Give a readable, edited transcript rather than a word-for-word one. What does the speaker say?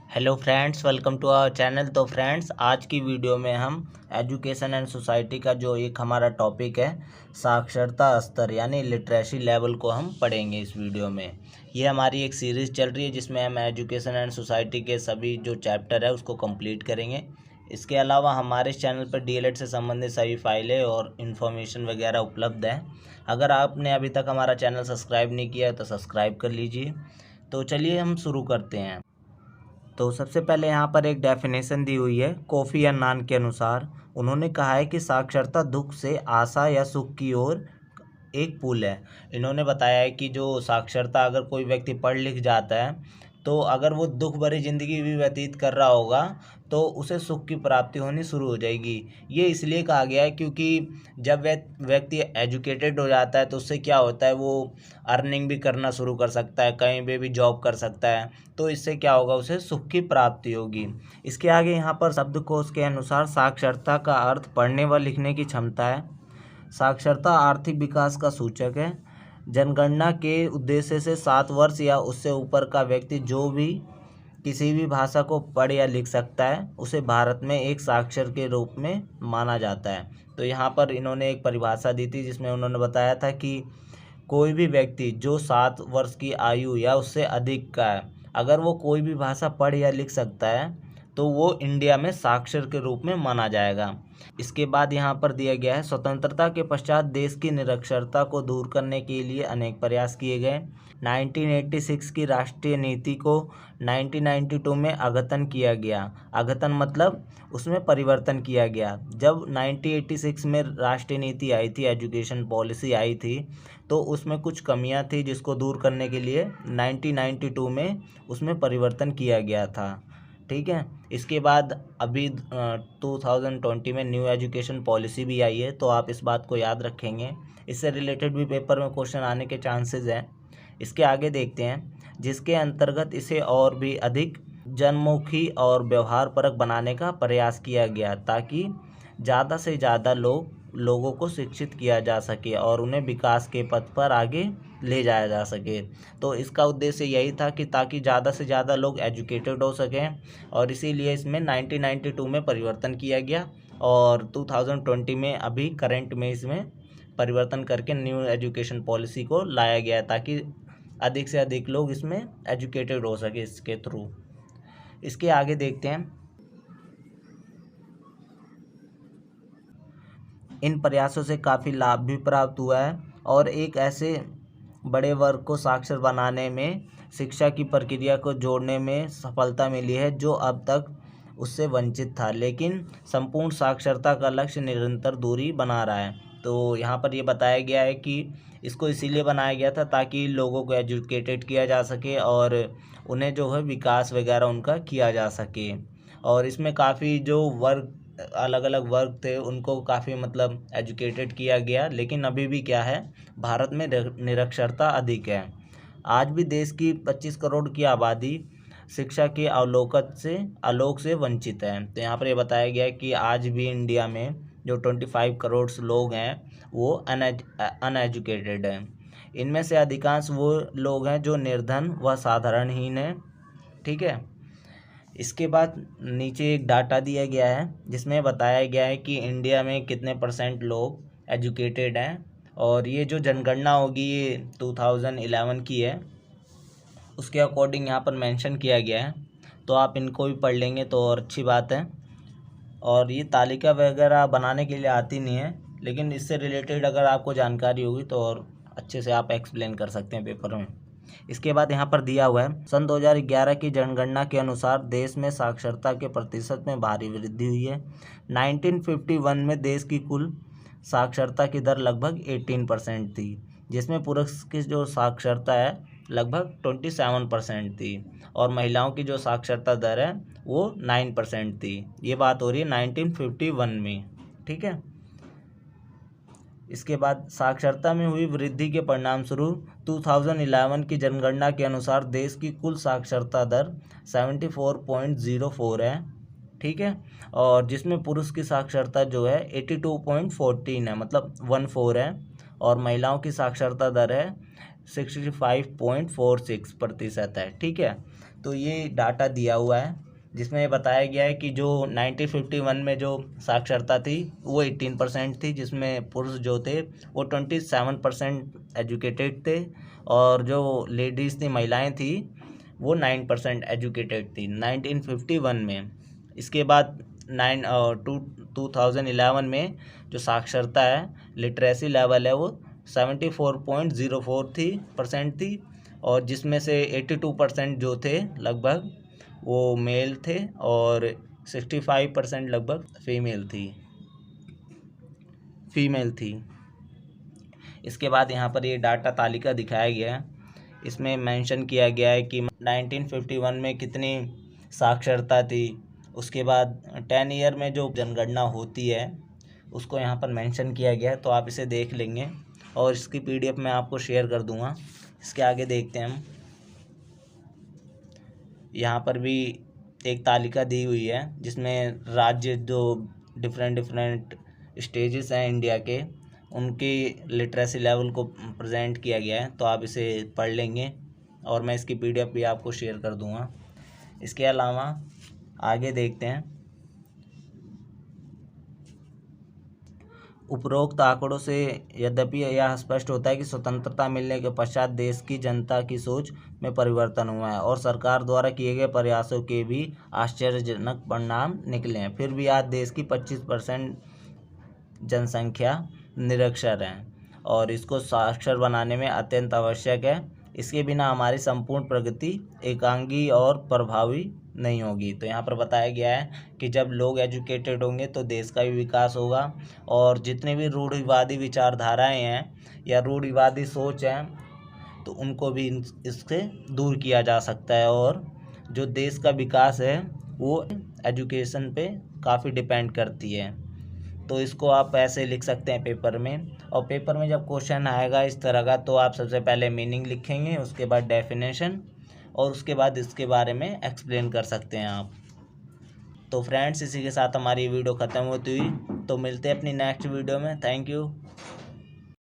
Hello friends, welcome to our channel. तो friends, आज की वीडियो में हम एजुकेशन एंड सोसाइटी का जो एक हमारा टॉपिक है साक्षरता स्तर यानी लिटरेसी लेवल को हम पढ़ेंगे इस वीडियो में। ये हमारी एक सीरीज़ चल रही है जिसमें हम एजुकेशन एंड सोसाइटी के सभी जो चैप्टर है उसको कंप्लीट करेंगे। इसके अलावा हमारे इस चैनल पर डीएलएड से संबंधित सभी फाइलें और इन्फॉर्मेशन वगैरह उपलब्ध है। अगर आपने अभी तक हमारा चैनल सब्सक्राइब नहीं किया है तो सब्सक्राइब कर लीजिए। तो चलिए हम शुरू करते हैं। तो सबसे पहले यहाँ पर एक डेफिनेशन दी हुई है कोफी अन्नान के अनुसार। उन्होंने कहा है कि साक्षरता दुख से आशा या सुख की ओर एक पुल है। इन्होंने बताया है कि जो साक्षरता, अगर कोई व्यक्ति पढ़ लिख जाता है तो अगर वो दुख भरी ज़िंदगी भी व्यतीत कर रहा होगा तो उसे सुख की प्राप्ति होनी शुरू हो जाएगी। ये इसलिए कहा गया है क्योंकि जब व्यक्ति एजुकेटेड हो जाता है तो उससे क्या होता है, वो अर्निंग भी करना शुरू कर सकता है, कहीं पे भी जॉब कर सकता है। तो इससे क्या होगा, उसे सुख की प्राप्ति होगी। इसके आगे यहाँ पर शब्दकोश के अनुसार साक्षरता का अर्थ पढ़ने व लिखने की क्षमता है। साक्षरता आर्थिक विकास का सूचक है। जनगणना के उद्देश्य से 7 वर्ष या उससे ऊपर का व्यक्ति जो भी किसी भी भाषा को पढ़ या लिख सकता है उसे भारत में एक साक्षर के रूप में माना जाता है। तो यहाँ पर इन्होंने एक परिभाषा दी थी जिसमें उन्होंने बताया था कि कोई भी व्यक्ति जो 7 वर्ष की आयु या उससे अधिक का है, अगर वो कोई भी भाषा पढ़ या लिख सकता है तो वो इंडिया में साक्षर के रूप में माना जाएगा। इसके बाद यहाँ पर दिया गया है स्वतंत्रता के पश्चात देश की निरक्षरता को दूर करने के लिए अनेक प्रयास किए गए। 1986 की राष्ट्रीय नीति को 1992 में अद्यतन किया गया। अद्यतन मतलब उसमें परिवर्तन किया गया। जब 1986 में राष्ट्रीय नीति आई थी, एजुकेशन पॉलिसी आई थी, तो उसमें कुछ कमियां थी जिसको दूर करने के लिए 1992 में उसमें परिवर्तन किया गया था। ठीक है। इसके बाद अभी 2020 में न्यू एजुकेशन पॉलिसी भी आई है, तो आप इस बात को याद रखेंगे। इससे रिलेटेड भी पेपर में क्वेश्चन आने के चांसेस हैं। इसके आगे देखते हैं, जिसके अंतर्गत इसे और भी अधिक जनमुखी और व्यवहारपरक बनाने का प्रयास किया गया ताकि ज़्यादा से ज़्यादा लोगों को शिक्षित किया जा सके और उन्हें विकास के पथ पर आगे ले जाया जा सके। तो इसका उद्देश्य यही था कि ताकि ज़्यादा से ज़्यादा लोग एजुकेटेड हो सकें, और इसीलिए इसमें 1992 में परिवर्तन किया गया और 2020 में अभी करंट में इसमें परिवर्तन करके न्यू एजुकेशन पॉलिसी को लाया गया ताकि अधिक से अधिक लोग इसमें एजुकेटेड हो सके इसके थ्रू। इसके आगे देखते हैं, इन प्रयासों से काफ़ी लाभ भी प्राप्त हुआ है और एक ऐसे बड़े वर्ग को साक्षर बनाने में, शिक्षा की प्रक्रिया को जोड़ने में सफलता मिली है जो अब तक उससे वंचित था, लेकिन संपूर्ण साक्षरता का लक्ष्य निरंतर दूरी बना रहा है। तो यहाँ पर ये बताया गया है कि इसको इसीलिए बनाया गया था ताकि लोगों को एजुकेटेड किया जा सके और उन्हें जो है विकास वगैरह उनका किया जा सके। और इसमें काफ़ी जो वर्ग, अलग अलग वर्ग थे, उनको काफ़ी मतलब एजुकेटेड किया गया, लेकिन अभी भी क्या है, भारत में निरक्षरता अधिक है। आज भी देश की 25 करोड़ की आबादी शिक्षा के आलोक से वंचित है। तो यहाँ पर ये बताया गया है कि आज भी इंडिया में जो 25 करोड़ लोग हैं वो अनएजुकेटेड हैं। इनमें से अधिकांश वो लोग हैं जो निर्धन व साधारणहीन हैं। ठीक है। इसके बाद नीचे एक डाटा दिया गया है जिसमें बताया गया है कि इंडिया में कितने % लोग एजुकेटेड हैं, और ये जो जनगणना होगी ये 2011 की है, उसके अकॉर्डिंग यहाँ पर मेंशन किया गया है। तो आप इनको भी पढ़ लेंगे तो और अच्छी बात है। और ये तालिका वगैरह बनाने के लिए आती नहीं है, लेकिन इससे रिलेटेड अगर आपको जानकारी होगी तो और अच्छे से आप एक्सप्लेन कर सकते हैं पेपर में। इसके बाद यहाँ पर दिया हुआ है, सन 2011 की जनगणना के अनुसार देश में साक्षरता के प्रतिशत में भारी वृद्धि हुई है। 1951 में देश की कुल साक्षरता की दर लगभग 18% थी, जिसमें पुरुष की जो साक्षरता है लगभग 27% थी और महिलाओं की जो साक्षरता दर है वो 9% थी। ये बात हो रही है 1951 में। ठीक है। इसके बाद साक्षरता में हुई वृद्धि के परिणाम स्वरूप 2011 की जनगणना के अनुसार देश की कुल साक्षरता दर 74.04 है। ठीक है। और जिसमें पुरुष की साक्षरता जो है 82.14 है, मतलब 14 है, और महिलाओं की साक्षरता दर है 65.46% है। ठीक है। तो ये डाटा दिया हुआ है जिसमें बताया गया है कि जो 1951 में जो साक्षरता थी वो 18% थी, जिसमें पुरुष जो थे वो 27% एजुकेटेड थे और जो लेडीज़ थी, महिलाएं थी, वो 9% एजुकेटेड थी 1951 में। इसके बाद 2011 में जो साक्षरता है, लिटरेसी लेवल है, वो 74.04 थी और जिसमें से 82% जो थे लगभग वो मेल थे और 65% लगभग फीमेल थी। इसके बाद यहाँ पर ये डाटा तालिका दिखाया गया है। इसमें मेंशन किया गया है कि 1951 में कितनी साक्षरता थी, उसके बाद 10 ईयर में जो जनगणना होती है उसको यहाँ पर मेंशन किया गया है, तो आप इसे देख लेंगे और इसकी PDF मैं आपको शेयर कर दूँगा। इसके आगे देखते हैं हम। यहाँ पर भी एक तालिका दी हुई है जिसमें राज्य जो डिफरेंट स्टेजेस हैं इंडिया के, उनकी लिटरेसी लेवल को प्रेजेंट किया गया है, तो आप इसे पढ़ लेंगे और मैं इसकी PDF भी आपको शेयर कर दूंगा। इसके अलावा आगे देखते हैं। उपरोक्त आंकड़ों से यद्यपि यह स्पष्ट होता है कि स्वतंत्रता मिलने के पश्चात देश की जनता की सोच में परिवर्तन हुआ है और सरकार द्वारा किए गए प्रयासों के भी आश्चर्यजनक परिणाम निकले हैं। फिर भी आज देश की 25% जनसंख्या निरक्षर है और इसको साक्षर बनाने में अत्यंत आवश्यक है। इसके बिना हमारी संपूर्ण प्रगति एकांगी और प्रभावी नहीं होगी। तो यहाँ पर बताया गया है कि जब लोग एजुकेटेड होंगे तो देश का भी विकास होगा और जितने भी रूढ़िवादी विचारधाराएं हैं या रूढ़िवादी सोच है तो उनको भी इससे दूर किया जा सकता है और जो देश का विकास है वो एजुकेशन पे काफ़ी डिपेंड करती है। तो इसको आप ऐसे लिख सकते हैं पेपर में, और पेपर में जब क्वेश्चन आएगा इस तरह का तो आप सबसे पहले मीनिंग लिखेंगे, उसके बाद डेफिनेशन और उसके बाद इसके बारे में एक्सप्लेन कर सकते हैं आप। तो फ्रेंड्स, इसी के साथ हमारी वीडियो ख़त्म होती हुई, तो मिलते हैं अपनी नेक्स्ट वीडियो में। Thank you.